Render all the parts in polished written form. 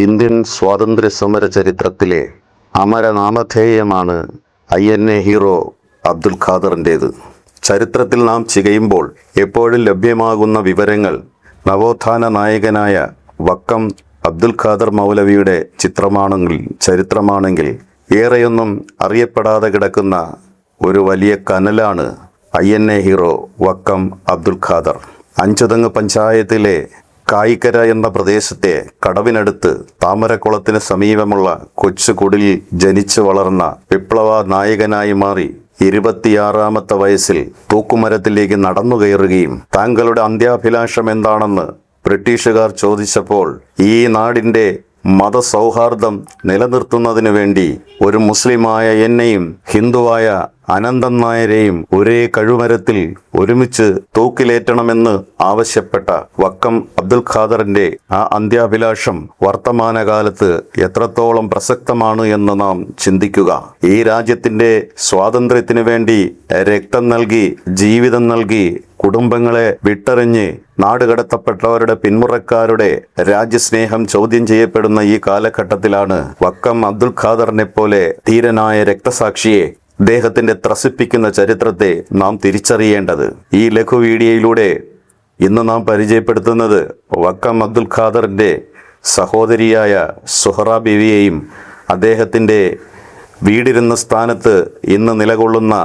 Indian സ്വാതന്ത്ര്യ സമര ചരിത്രത്തിലെ അമരനാമധേയമാണ് INA ഹീറോ അബ്ദുൽ ഖാദറിൻ്റേത്. ചരിത്രത്തിൽ നാം ചികയുമ്പോൾ എപ്പോഴും ലഭ്യമാകുന്ന വിവരങ്ങൾ നവോത്ഥാന നായകനായ വക്കം അബ്ദുൽ ഖാദർ മൗലവിയുടെ ചിത്രമാണെങ്കിൽ ചരിത്രമാണെങ്കിൽ ഏറെയൊന്നും അറിയപ്പെടാതെ കിടക്കുന്ന ഒരു വലിയ കനലാണ് INA ഹീറോ വക്കം അബ്ദുൽ ഖാദർ. അഞ്ചുതെങ്ങ് പഞ്ചായത്തിലെ കായിക്കര എന്ന പ്രദേശത്തെ കടവിനടുത്ത് താമരക്കുളത്തിന് സമീപമുള്ള കൊച്ചുകുടിൽ ജനിച്ചു വളർന്ന വിപ്ലവ നായകനായി മാറി 26-ാമത്തെ വയസ്സിൽ തൂക്കുമരത്തിലേക്ക് നടന്നു കയറുകയും താങ്കളുടെ അന്ത്യാഭിലാഷം എന്താണെന്ന് ബ്രിട്ടീഷുകാർ ചോദിച്ചപ്പോൾ ഈ നാടിൻ്റെ മതസൗഹാർദ്ദം നിലനിർത്തുന്നതിനു വേണ്ടി ഒരു മുസ്ലിമായ എന്നെയും ഹിന്ദുവായ അനന്തൻ നായരെയും ഒരേ കഴുമരത്തിൽ ഒരുമിച്ച് തൂക്കിലേറ്റണമെന്ന് ആവശ്യപ്പെട്ട വക്കം അബ്ദുൽ ഖാദറിന്റെ ആ അന്ത്യാഭിലാഷം വർത്തമാനകാലത്ത് എത്രത്തോളം പ്രസക്തമാണ് എന്ന് നാം ചിന്തിക്കുക. ഈ രാജ്യത്തിന്റെ സ്വാതന്ത്ര്യത്തിനു വേണ്ടി രക്തം നൽകി ജീവിതം നൽകി കുടുംബങ്ങളെ വിട്ടെറിഞ്ഞ് നാടുകടത്തപ്പെട്ടവരുടെ പിന്മുറക്കാരുടെ രാജ്യസ്നേഹം ചോദ്യം ചെയ്യപ്പെടുന്ന ഈ കാലഘട്ടത്തിലാണ് വക്കം അബ്ദുൽ ഖാദറിനെ പോലെ ധീരനായ രക്തസാക്ഷിയെ അദ്ദേഹത്തിന്റെ ത്രസിപ്പിക്കുന്ന ചരിത്രത്തെ നാം തിരിച്ചറിയേണ്ടത്. ഈ ലഘു വീഡിയോയിലൂടെ ഇന്ന് നാം പരിചയപ്പെടുത്തുന്നത് വക്കം അബ്ദുൽ ഖാദറിന്റെ സഹോദരിയായ സുഹറ ബീവിയെയും അദ്ദേഹത്തിന്റെ വീടിരുന്ന സ്ഥാനത്ത് ഇന്ന് നിലകൊള്ളുന്ന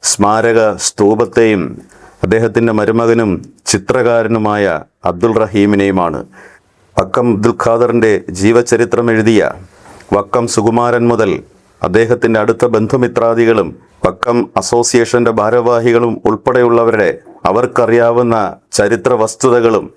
സ്മാരക സ്തൂപത്തെയും അദ്ദേഹത്തിന്റെ മരുമകനും ചിത്രകാരനുമായ അബ്ദുൾ റഹീമിനെയുമാണ്. വക്കം അബ്ദുൽ ഖാദറിന്റെ ജീവചരിത്രം എഴുതിയ വക്കം സുകുമാരൻ മുതൽ അദ്ദേഹത്തിന്റെ അടുത്ത ബന്ധുമിത്രാദികളും വക്കം അസോസിയേഷന്റെ ഭാരവാഹികളും ഉൾപ്പെടെയുള്ളവരുടെ അവർക്കറിയാവുന്ന ചരിത്ര വസ്തുതകളും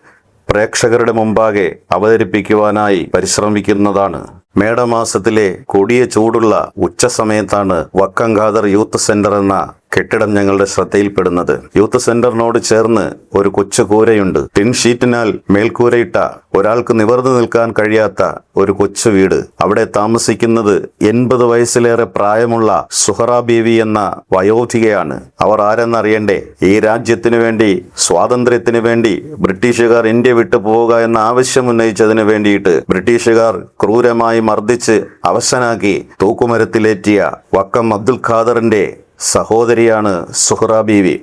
പ്രേക്ഷകരുടെ മുമ്പാകെ അവതരിപ്പിക്കുവാനായി പരിശ്രമിക്കുന്നതാണ്. മേടമാസത്തിലെ കൊടിയ ചൂടുള്ള ഉച്ച സമയത്താണ് വക്കം ഖാദർ യൂത്ത് സെന്റർ എന്ന കെട്ടിടം ഞങ്ങളുടെ ശ്രദ്ധയിൽപ്പെടുന്നത്. യൂത്ത് സെന്ററിനോട് ചേർന്ന് ഒരു കൊച്ചു കൂരയുണ്ട്. ടിൻ ഷീറ്റിനാൽ മേൽക്കൂരയിട്ട ഒരാൾക്ക് നിവർന്നു നിൽക്കാൻ കഴിയാത്ത ഒരു കൊച്ചു വീട്. അവിടെ താമസിക്കുന്നത് 80 വയസ്സിലേറെ പ്രായമുള്ള സുഹറ ബീവി എന്ന വയോധികയാണ്. അവർ ആരെന്നറിയണ്ടേ? ഈ രാജ്യത്തിനു വേണ്ടി സ്വാതന്ത്ര്യത്തിനു വേണ്ടി ബ്രിട്ടീഷുകാർ ഇന്ത്യ വിട്ടു പോവുക എന്ന ആവശ്യം ഉന്നയിച്ചതിന് വേണ്ടിയിട്ട് ബ്രിട്ടീഷുകാർ ക്രൂരമായി മർദ്ദിച്ച് അവശനാക്കി തൂക്കുമരത്തിലേറ്റിയ വക്കം അബ്ദുൽ ഖാദറിന്റെ സഹോദരിയാണ് സുഹറ ബീവി.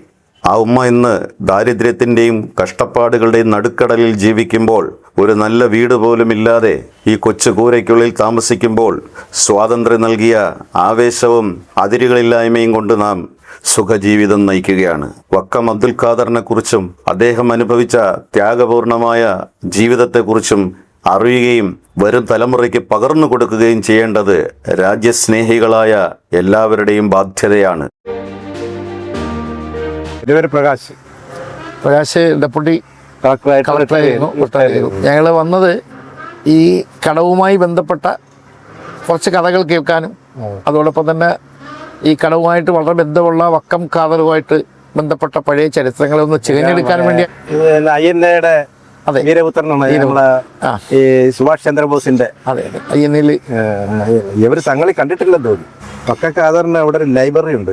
ആ ഉമ്മ ഇന്ന് ദാരിദ്ര്യത്തിൻ്റെയും കഷ്ടപ്പാടുകളുടെയും നടുക്കടലിൽ ജീവിക്കുമ്പോൾ, ഒരു നല്ല വീട് പോലും ഇല്ലാതെ ഈ കൊച്ചു കൂരയ്ക്കുള്ളിൽ താമസിക്കുമ്പോൾ സ്വാതന്ത്ര്യം നൽകിയ ആവേശവും അതിരുകളില്ലായ്മയും കൊണ്ട് നാം സുഖജീവിതം നയിക്കുകയാണ്. വക്കം അബ്ദുൽ ഖാദറിനെ കുറിച്ചും അദ്ദേഹം അനുഭവിച്ച ത്യാഗപൂർണമായ ജീവിതത്തെക്കുറിച്ചും അറിയുകയും വരും തലമുറയ്ക്ക് പകർന്നു കൊടുക്കുകയും ചെയ്യേണ്ടത് രാജ്യസ്നേഹികളായ എല്ലാവരുടെയും ബാധ്യതയാണ്. പ്രകാശ് ഡെപ്യൂട്ടി കളക്ടറായിരുന്നു. ഞങ്ങൾ വന്നത് ഈ കടവുമായി ബന്ധപ്പെട്ട കുറച്ച് കഥകൾ കേൾക്കാനും അതോടൊപ്പം തന്നെ ഈ കടവുമായിട്ട് വളരെ ബന്ധമുള്ള വക്കം ഖാദറുമായിട്ട് ബന്ധപ്പെട്ട പഴയ ചരിത്രങ്ങളെ ഒന്ന് ചികഞ്ഞെടുക്കാനും വേണ്ടി. വീരപുത്രനാണ് നമ്മളെ ഈ സുഭാഷ് ചന്ദ്രബോസിന്റെ. അതെ, INA ഇവര് തങ്ങളെ കണ്ടിട്ടില്ലെന്ന് തോന്നി. വക്കം ഖാദറിന് അവിടെ ഒരു ലൈബ്രറി ഉണ്ട്.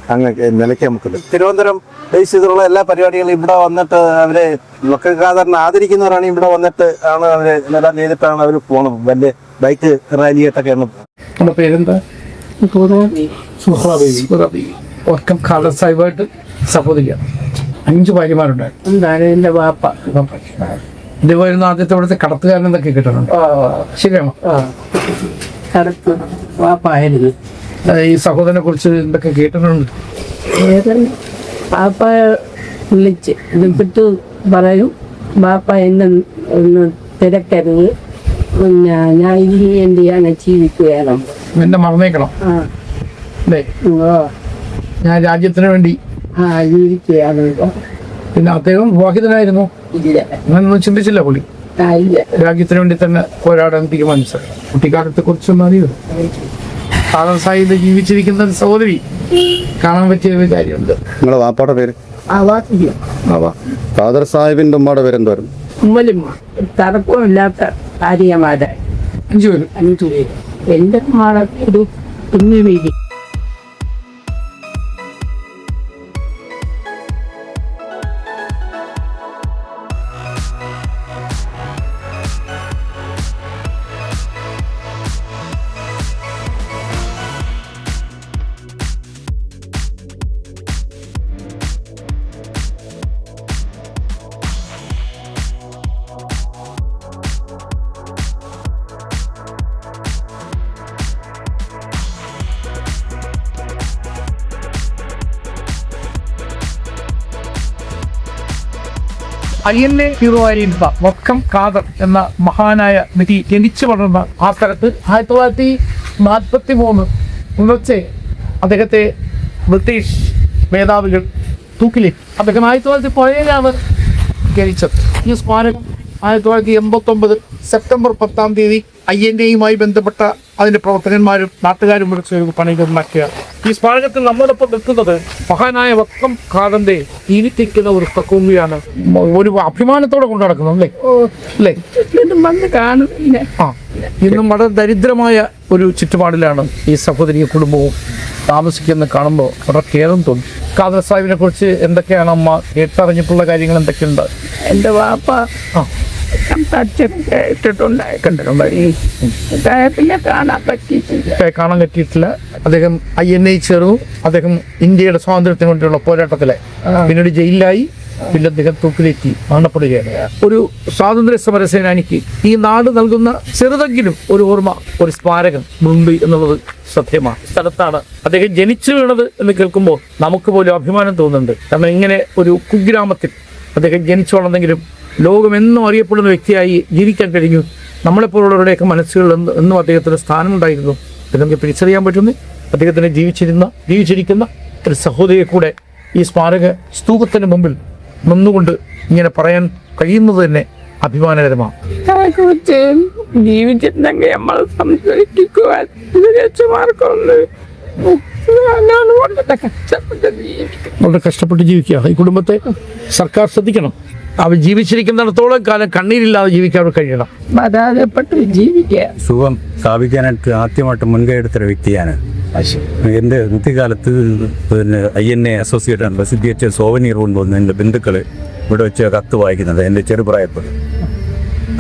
അങ്ങനെ നിലയ്ക്ക് നമുക്കുണ്ട്. തിരുവനന്തപുരം ബേസ് ചെയ്തുള്ള എല്ലാ പരിപാടികളും ഇവിടെ വന്നിട്ട് അവര് വക്കം ഖാദറിനെ ആദരിക്കുന്നവരാണ്. ഇവിടെ വന്നിട്ട് ആണ് അവര് നില ചെയ്തിട്ടാണ് അവര് പോണത്. വലിയ ബൈക്ക് റാലിയായിട്ടൊക്കെയാണ്. പേരെന്താ? വക്കം ഖാദർ സാഹിബായിട്ട് സഹോദരിയാണ്. 5 ഭാര്യമാരുണ്ടായിരുന്നു. എന്റെ വാപ്പ ഇതുപോലുള്ള ആദ്യത്തെ ഇവിടുത്തെ കടത്തുകാരൻ എന്നൊക്കെ കിട്ടുന്നുണ്ട്. ശരിയാണോ? കടത്ത് വാപ്പായിരുന്നു. ഈ സഹോദരനെ കുറിച്ച് എന്തൊക്കെ കേട്ടിട്ടുണ്ട്? വാപ്പ വിളിച്ച് ഇതിപ്പിട്ട് പറയും, വാപ്പ എന്നെ ഒന്ന് തിരക്കരുത്, ഞാൻ ഇതിന് വേണ്ടിയാണ് ജീവിക്കുകയാണ്. എന്നെ മറന്നേക്കണം അല്ലേ? ഞാൻ രാജ്യത്തിന് വേണ്ടി ജീവിക്കുകയാണ്. പിന്നെ അദ്ദേഹം വിവാഹിതനായിരുന്നു. ഇല്ല, അങ്ങനൊന്നും ചിന്തിച്ചില്ല പുള്ളി. ഇല്ല, രാജ്യത്തിന് വേണ്ടി തന്നെ പോരാടാൻ തീരുമാനിച്ചത്. കുട്ടിക്കാലത്തെ കുറിച്ചൊന്നും അറിയോ? ഖാദർ സാഹിബ് ജീവിച്ചിരിക്കുന്ന സഹോദരി കാണാൻ പറ്റിയ ഒരു കാര്യമുണ്ട്. നിങ്ങളുടെ വാപ്പാടെ പേര്? ഖാദർ സാഹിബിന്റെ ഉമ്മയുടെ പേരെന്തായിരുന്നു? ഉമ്മലും തർക്കമില്ലാത്ത ഭാര്യമാരെ 5 പേര്. 5 പേര്. എന്റെ മാളെ ഒരു കുഞ്ഞു വീതി. അയ്യന്നെ ഹീറോ ആയിരുന്ന വക്കം ഖാദർ എന്ന മഹാനായ വ്യക്തി ജനിച്ചു വളർന്ന ആ സ്ഥലത്ത് 1943 പുലർച്ചെ അദ്ദേഹത്തെ ബ്രിട്ടീഷ് മേധാവികൾ തൂക്കിലേറ്റി. അദ്ദേഹം 1917 ജനിച്ചത്. ഈ സ്മാരകം 1989 സെപ്റ്റംബർ 10 അയ്യന്നെയുമായി ബന്ധപ്പെട്ട അതിൻ്റെ പ്രവർത്തകന്മാരും നാട്ടുകാരും വിളിച്ച് പണിതുണ്ടാക്കിയ ഈ സ്മാരകത്തിൽ നമ്മോടൊപ്പം നിൽക്കുന്നത് മഹാനായ വക്കം ഖാദറിന്റെ ജീവിക്കുന്ന ഒരു പ്രകൃതിയാണ്. ഒരു അഭിമാനത്തോടെ കൊണ്ടു നടക്കുന്നത് അല്ലേ? അല്ലേ? വന്ന് കാണുന്നില്ല. ഇന്നും വളരെ ദരിദ്രമായ ഒരു ചുറ്റുപാടിലാണ് ഈ സഹോദരി കുടുംബവും താമസിക്കുന്ന കാണുമ്പോൾ വളരെ കേരം തോന്നി. ഖാദർ സാഹിബിനെ കുറിച്ച് എന്തൊക്കെയാണ് അമ്മ കേട്ടറിഞ്ഞിട്ടുള്ള കാര്യങ്ങൾ എന്തൊക്കെയുണ്ട്? എൻ്റെ വാപ്പ പിന്നെ കാണാൻ പറ്റിയിട്ടില്ല. കാണാൻ പറ്റിയിട്ടില്ല. അദ്ദേഹം INA ചേർന്നു. അദ്ദേഹം ഇന്ത്യയുടെ സ്വാതന്ത്ര്യത്തിന് വേണ്ടിയുള്ള പോരാട്ടത്തിലെ പിന്നീട് ജയിലിലായി. പിന്നെ അദ്ദേഹം തൂക്കിലേറ്റി മരണപ്പെടുകയാണ്. ഒരു സ്വാതന്ത്ര്യ സമര സേനാനിക്ക് ഈ നാട് നൽകുന്ന ചെറുതെങ്കിലും ഒരു ഓർമ്മ, ഒരു സ്മാരകം ഉണ്ട് എന്നുള്ളത് സത്യമാണ്. സ്ഥലത്താണ് അദ്ദേഹം ജനിച്ചു വീണത് എന്ന് കേൾക്കുമ്പോൾ നമുക്ക് പോലും അഭിമാനം തോന്നുന്നുണ്ട്. കാരണം ഇങ്ങനെ ഒരു കുഗ്രാമത്തിൽ അദ്ദേഹം ജനിച്ചു വളർന്നെങ്കിലും ലോകമെന്നും അറിയപ്പെടുന്ന വ്യക്തിയായി ജീവിക്കാൻ കഴിഞ്ഞു. നമ്മളെപ്പോലുള്ളവരുടെയൊക്കെ മനസ്സുകളിൽ എന്നും അദ്ദേഹത്തിന് സ്ഥാനമുണ്ടായിരുന്നു. ഇത് നമുക്ക് തിരിച്ചറിയാൻ പറ്റുന്നു. അദ്ദേഹത്തിന് ജീവിച്ചിരിക്കുന്ന ഒരു സഹോദരിയെ കൂടെ ഈ സ്മാരക സ്തൂപത്തിന് മുമ്പിൽ നിന്നുകൊണ്ട് ഇങ്ങനെ പറയാൻ കഴിയുന്നത് തന്നെ അഭിമാനകരമാണ്. കുറിച്ച് ജീവിച്ചിട്ടുണ്ടെങ്കിൽ നമ്മൾ സംസാരിക്കുവാൻ രക്ഷമാർക്കുണ്ട്. വളരെ കഷ്ടപ്പെട്ട് ജീവിക്കുക. ഈ കുടുംബത്തെ സർക്കാർ ശ്രദ്ധിക്കണം. അവർ ജീവിച്ചിരിക്കുന്നിടത്തോളം കാലം കണ്ണീരില്ലാതെ ജീവിക്കാൻ അവർ കഴിയണം. പരാജയപ്പെട്ട് ജീവിക്കുക. സുഖം സ്ഥാപിക്കാനായിട്ട് ആദ്യമായിട്ട് മുൻകൈ എടുത്തൊരു വ്യക്തിയാണ്. എൻ്റെ കുട്ടിക്കാലത്ത് പിന്നെ INA അസോസിയേറ്റ് പ്രസിദ്ധീകരിച്ച സോവനീർ കൊണ്ടുവന്ന് എൻ്റെ ബന്ധുക്കൾ ഇവിടെ വെച്ച് കത്ത് വായിക്കുന്നത് എൻ്റെ ചെറുപ്രായത്തിൽ.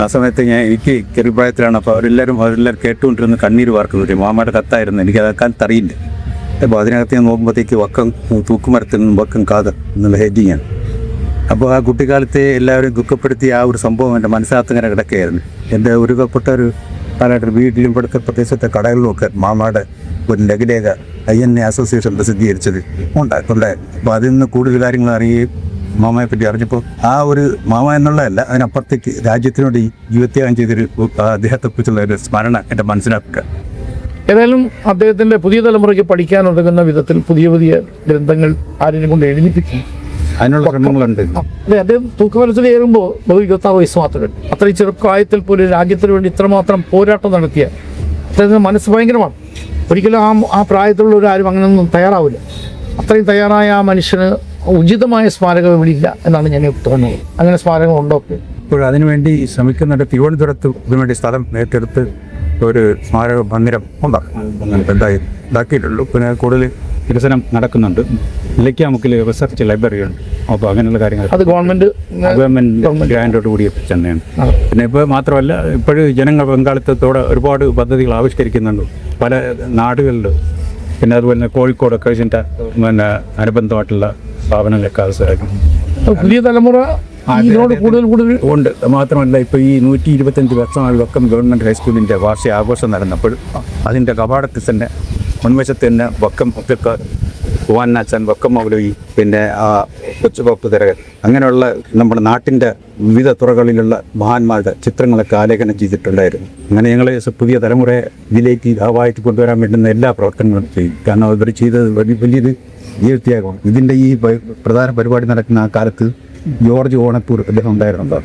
ആ സമയത്ത് എനിക്ക് ചെറുപ്രായത്തിലാണ്. അപ്പോൾ അവരെല്ലാവരും കേട്ടുകൊണ്ടിരുന്ന് കണ്ണീര് വാർക്കുന്നത് മാമയുടെ കത്തായിരുന്നു. എനിക്ക് അതൊക്കെ അറിയില്ല. അപ്പോൾ അതിനകത്ത് ഞാൻ നോക്കുമ്പോഴത്തേക്ക് വക്കം തൂക്കുമരത്തിൽ നിന്നും വക്കം ഖാദർ എന്നുള്ള ഹെഡിങ്ങാണ്. അപ്പോൾ ആ കുട്ടിക്കാലത്തെ എല്ലാവരും ദുഃഖപ്പെടുത്തിയ ആ ഒരു സംഭവം എൻ്റെ മനസ്സിനകത്ത് ഇങ്ങനെ കിടക്കുകയായിരുന്നു. എൻ്റെ ഒരുക്കപ്പെട്ട ഒരു കാലഘട്ടം വീട്ടിലും ഇവിടുത്തെ പ്രദേശത്തെ കടകളിലുമൊക്കെ മാമയുടെ ഒരു ലഘുലേഖ INA അസോസിയേഷൻ പ്രസിദ്ധീകരിച്ചത് ഉണ്ടായിട്ടുണ്ടായിരുന്നു. അപ്പോൾ അതിൽ നിന്ന് കൂടുതൽ കാര്യങ്ങൾ അറിയുകയും മാമയെ പറ്റി അറിഞ്ഞപ്പോൾ ആ ഒരു മാമ എന്നുള്ളതല്ല, അതിനപ്പുറത്തേക്ക് രാജ്യത്തിനോട് ജീവിത്യാഗം ചെയ്തൊരു അദ്ദേഹത്തെക്കുറിച്ചുള്ള ഒരു സ്മരണ എൻ്റെ മനസ്സിലാക്കുക. ഏതായാലും അദ്ദേഹത്തിൻ്റെ പുതിയ തലമുറയ്ക്ക് പഠിക്കാൻ ഉതകുന്ന വിധത്തിൽ പുതിയ ഗ്രന്ഥങ്ങൾ ആരെയും കൊണ്ട് എഴുതിപ്പിക്കും. അതിനുള്ള ശ്രമങ്ങളുണ്ട്. അതെ, അദ്ദേഹം തൂക്കുമരത്തിൽ കയറുമ്പോൾ 26 വയസ്സ് മാത്രമേ. അത്രയും ചെറുപ്രായത്തിൽ പോലും രാജ്യത്തിന് വേണ്ടി ഇത്രമാത്രം പോരാട്ടം നടത്തിയ അദ്ദേഹത്തിൻ്റെ മനസ്സ് ഭയങ്കരമാണ്. ഒരിക്കലും ആ പ്രായത്തിലുള്ള ആരും അങ്ങനെയൊന്നും തയ്യാറാവില്ല. അത്രയും തയ്യാറായ ആ മനുഷ്യന് ഉചിതമായ സ്മാരകം ഇവിടെ ഇല്ല എന്നാണ് ഞാൻ തോന്നുന്നത്. അങ്ങനെ സ്മാരകം ഉണ്ടോ? ഇപ്പോൾ അതിനുവേണ്ടി ശ്രമിക്കുന്നുണ്ട്. തിരുവനന്തപുരത്ത് ഇതിനുവേണ്ടി സ്ഥലം ഏറ്റെടുത്ത് ഒരു സ്മാരക മന്ദിരം ഉണ്ടാക്കിയിട്ടുള്ളൂ. പിന്നെ കൂടുതൽ വികസനം നടക്കുന്നുണ്ട്. ഇലയ്ക്കാമുക്കിൽ റിസർച്ച് ലൈബ്രറി ഉണ്ട്. അപ്പോൾ അങ്ങനെയുള്ള കാര്യങ്ങൾ അത് ഗവൺമെൻറ് ഗ്രാൻഡോട് കൂടി തന്നെയാണ്. പിന്നെ ഇപ്പോൾ മാത്രമല്ല, ഇപ്പോഴും ജനങ്ങൾ പങ്കാളിത്തത്തോടെ ഒരുപാട് പദ്ധതികൾ ആവിഷ്കരിക്കുന്നുണ്ട് പല നാടുകളിൽ. പിന്നെ അതുപോലെ തന്നെ കോഴിക്കോടൊക്കെ ഇതിൻ്റെ അനുബന്ധമായിട്ടുള്ള സ്ഥാപനങ്ങളൊക്കെ അത് സഹായിക്കും. പുതിയ തലമുറ ഇതിനോട് കൂടുതൽ ഉണ്ട്. മാത്രമല്ല, ഇപ്പോൾ ഈ 125 വർഷമായി വക്കം ഗവൺമെൻറ് ഹൈസ്കൂളിൻ്റെ വാർഷിക ആഘോഷം നടന്നപ്പോൾ അതിൻ്റെ കവാടത്തിൽ തന്നെ മുൻവശത്ത് തന്നെ വക്കം മുത്തക്കാർ, കുവാനാച്ചൻ, വക്കം മൗലവി, പിന്നെ കൊച്ചുപോപ്പ് തിരകൻ, അങ്ങനെയുള്ള നമ്മുടെ നാട്ടിൻ്റെ വിവിധ തുറകളിലുള്ള മഹാന്മാരുടെ ചിത്രങ്ങളൊക്കെ ആലേഖനം ചെയ്തിട്ടുണ്ടായിരുന്നു. അങ്ങനെ ഞങ്ങൾ പുതിയ തലമുറയെ ഇതിലേക്ക് ഭാഗമായിട്ട് കൊണ്ടുവരാൻ വേണ്ടുന്ന എല്ലാ പ്രവർത്തനങ്ങളും ചെയ്യും. കാരണം ഇവർ ചെയ്തത് വലിയൊരു ജീവിത്യാഗമാണ്. ഇതിൻ്റെ ഈ പ്രധാന പരിപാടി നടക്കുന്ന ആ കാലത്ത് ജോർജ് ഓണത്തൂർ അദ്ദേഹം ഉണ്ടായിരുന്നുണ്ടോ.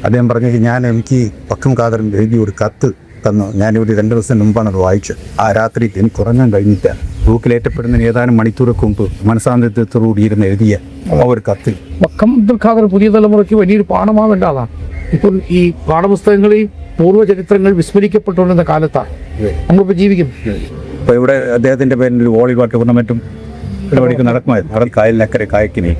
അദ്ദേഹം പറഞ്ഞു, എനിക്ക് വക്കം ഖാദറിൻ്റെ എഴുതിയ ഒരു കത്ത് തന്നു. ഞാനിവിടെ 2 ദിവസം മുമ്പാണ് അത് വായിച്ചത്. ആ രാത്രി എനിക്ക് ഉറങ്ങാൻ കഴിഞ്ഞിട്ട് തൂക്കിലേറ്റപ്പെടുന്നതിന് ഏതാനും മണിക്കൂറൊക്കെ മുമ്പ് മനസാന്തരത്തോടുകൂടി ഇരുന്ന് എഴുതിയ ആ ഒരു കത്തിൽ വക്കം അബ്ദുൽ ഖാദർ പുതിയ തലമുറയ്ക്ക് വലിയൊരു പാഠമാവേണ്ട ആളാണ്. ഇപ്പോൾ ഈ പാഠപുസ്തകങ്ങളിൽ പൂർവ്വചരിത്രങ്ങൾ വിസ്മരിക്കപ്പെട്ടുകൊണ്ടിരുന്ന കാലത്താണ് നമ്മളിപ്പോൾ ജീവിക്കുന്നത്. ഇപ്പോൾ ഇവിടെ അദ്ദേഹത്തിൻ്റെ പേരിൽ ഒരു വോളിബോൾ ടൂർണമെൻറ്റും പരിപാടിക്ക് നടക്കുമായിരുന്നു. കായലിനക്കരെ കായക്കിനെ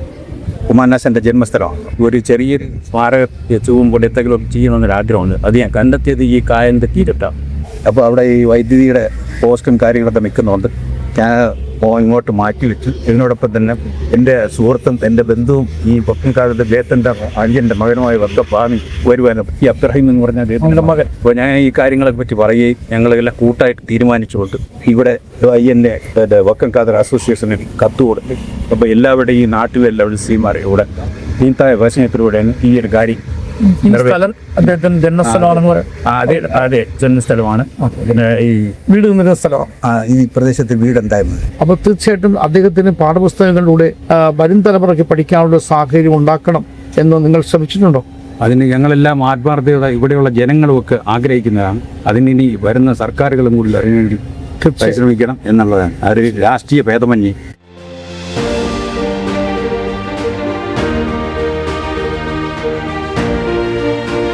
കുമാരനാശൻ്റെ ജന്മസ്ഥലമാണ്. ഒരു ചെറിയൊരു സ്മാരക ചൂവും എന്തെങ്കിലും ചെയ്യണമെന്നൊരാഗ്രഹമുണ്ട്. അത് ഞാൻ കണ്ടെത്തിയത് ഈ കായലിൻ്റെ തീരത്താണ്. അപ്പോൾ അവിടെ ഈ വൈദ്യുതിയുടെ പോസ്റ്റും കാര്യങ്ങളൊക്കെ നിൽക്കുന്നുണ്ട്. ഞാൻ ഇങ്ങോട്ട് മാറ്റി വെച്ചു. ഇതിനോടൊപ്പം തന്നെ എൻ്റെ സുഹൃത്തും എൻ്റെ ബന്ധുവും ഈ വക്കംകാരുടെ ദേത്തൻ്റെ അഞ്ചൻ്റെ മകനുമായി വക്കപ്പാമി വരുവാനും ഈ അബ്ദുറഹീം എന്ന് പറഞ്ഞ ദേത്തൻ്റെ മകൻ. അപ്പോൾ ഞാൻ ഈ കാര്യങ്ങളെ പറ്റി പറയുകയും ഞങ്ങളെല്ലാം കൂട്ടായിട്ട് തീരുമാനിച്ചുകൊണ്ട് ഇവിടെ INA വക്കം ഖാദർ അസോസിയേഷനിൽ കത്ത് കൊടുത്തു. അപ്പോൾ എല്ലാവരുടെയും ഈ നാട്ടിലെല്ലാവരും സീമാരെ ഇവിടെ തീന്തായ വശനത്തിലൂടെയാണ് ഈ ഒരു കാര്യം ഈ സ്ഥലം അദ്ദേഹത്തിന് ജന്മസ്ഥലമാണെന്ന് പറയാം. അതെ അതെ ജന്മസ്ഥലമാണ്. പിന്നെ ഈ വീട് നിന്നിരുന്ന സ്ഥലമാണ്. ഈ പ്രദേശത്ത് വീടുണ്ടായിരുന്നത്. അപ്പോൾ തീർച്ചയായിട്ടും അദ്ദേഹത്തിന് പാഠപുസ്തകങ്ങളിലൂടെ വരും തലമുറയ്ക്ക് പഠിക്കാനുള്ള സാഹചര്യം ഉണ്ടാക്കണം എന്ന് നിങ്ങൾ ശ്രമിച്ചിട്ടുണ്ടോ? അതിന് ഞങ്ങളെല്ലാം ആത്മാർത്ഥതയോടെ ഇവിടെയുള്ള ജനങ്ങളുമൊക്കെ ആഗ്രഹിക്കുന്നതാണ്. അതിനി വരുന്ന സർക്കാരുകളും കൂടി അതിനുവേണ്ടി പരിശ്രമിക്കണം എന്നുള്ളതാണ്. ഒരു രാഷ്ട്രീയ ഭേദമന്യേ